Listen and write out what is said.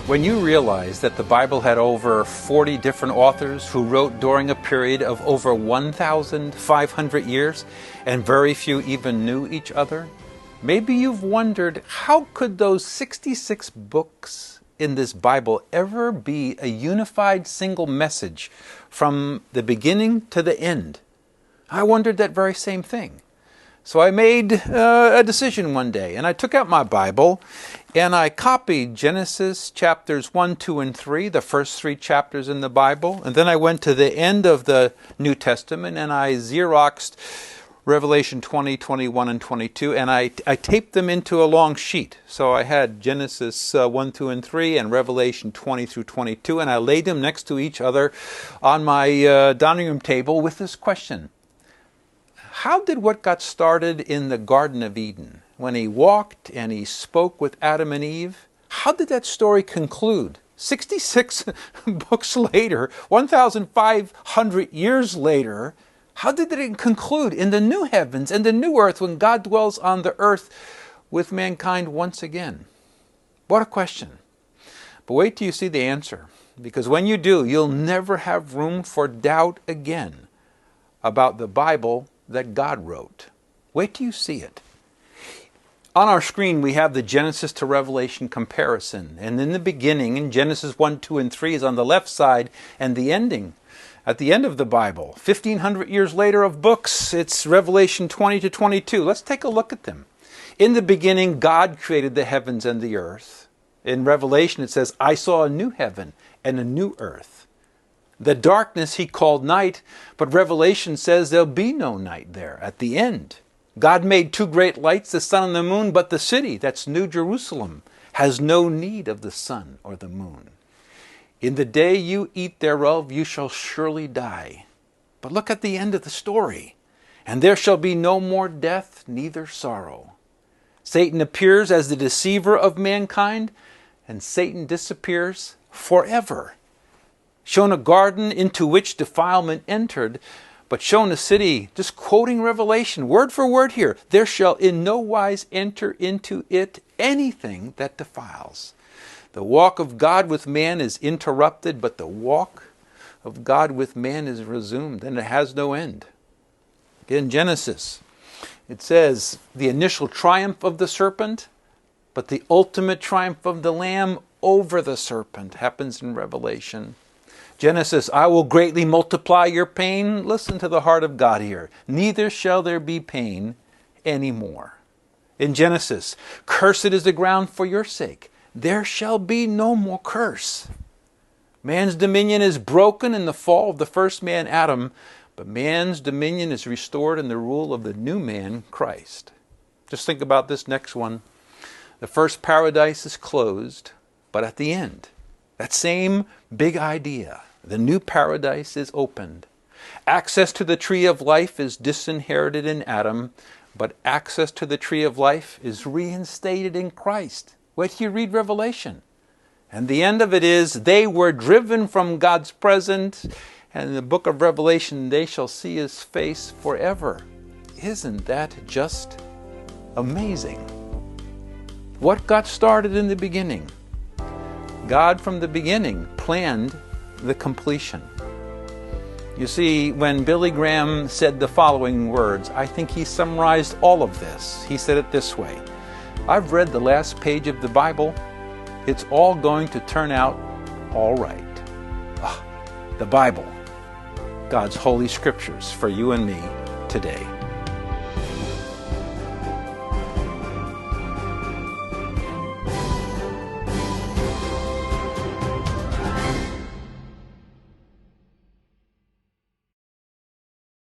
When you realize that the Bible had over 40 different authors who wrote during a period of over 1,500 years, and very few even knew each other, maybe you've wondered, how could those 66 books in this Bible ever be a unified single message from the beginning to the end? I wondered that very same thing. So I made a decision one day, and I took out my Bible and I copied Genesis chapters 1, 2, and 3, the first 3 chapters in the Bible, and then I went to the end of the New Testament and I Xeroxed Revelation 20, 21, and 22, and I taped them into a long sheet. So I had Genesis 1, 2, and 3 and Revelation 20 through 22, and I laid them next to each other on my dining room table with this question. How did what got started in the Garden of Eden, when he walked and he spoke with Adam and Eve, how did that story conclude? 66 books later, 1,500 years later, how did it conclude in the new heavens and the new earth when God dwells on the earth with mankind once again? What a question. But wait till you see the answer, because when you do, you'll never have room for doubt again about the Bible that God wrote. Wait till you see it. On our screen we have the Genesis to Revelation comparison. And in the beginning, in Genesis 1, 2, and 3 is on the left side, and the ending at the end of the Bible, 1,500 years later of books, it's Revelation 20 to 22. Let's take a look at them. In the beginning, God created the heavens and the earth. In Revelation it says, I saw a new heaven and a new earth. The darkness he called night, but Revelation says there'll be no night there at the end. God made 2 great lights, the sun and the moon, but the city, that's New Jerusalem, has no need of the sun or the moon. In the day you eat thereof, you shall surely die. But look at the end of the story. And there shall be no more death, neither sorrow. Satan appears as the deceiver of mankind, and Satan disappears forever. Shown a garden into which defilement entered, but shown a city, just quoting Revelation, word for word here, there shall in no wise enter into it anything that defiles. The walk of God with man is interrupted, but the walk of God with man is resumed, and it has no end. In Genesis, it says the initial triumph of the serpent, but the ultimate triumph of the Lamb over the serpent happens in Revelation. Genesis, I will greatly multiply your pain. Listen to the heart of God here. Neither shall there be pain anymore. In Genesis, cursed is the ground for your sake. There shall be no more curse. Man's dominion is broken in the fall of the first man, Adam, but man's dominion is restored in the rule of the new man, Christ. Just think about this next one. The first paradise is closed, but at the end, that same big idea, the new paradise is opened. Access to the tree of life is disinherited in Adam, but access to the tree of life is reinstated in Christ. Wait till you read Revelation. And the end of it is, they were driven from God's presence, and in the book of Revelation, they shall see his face forever. Isn't that just amazing? What got started in the beginning? God from the beginning planned the completion. You see, when Billy Graham said the following words, I think he summarized all of this. He said it this way: I've read the last page of the Bible. It's all going to turn out all right. The Bible, God's holy scriptures for you and me today.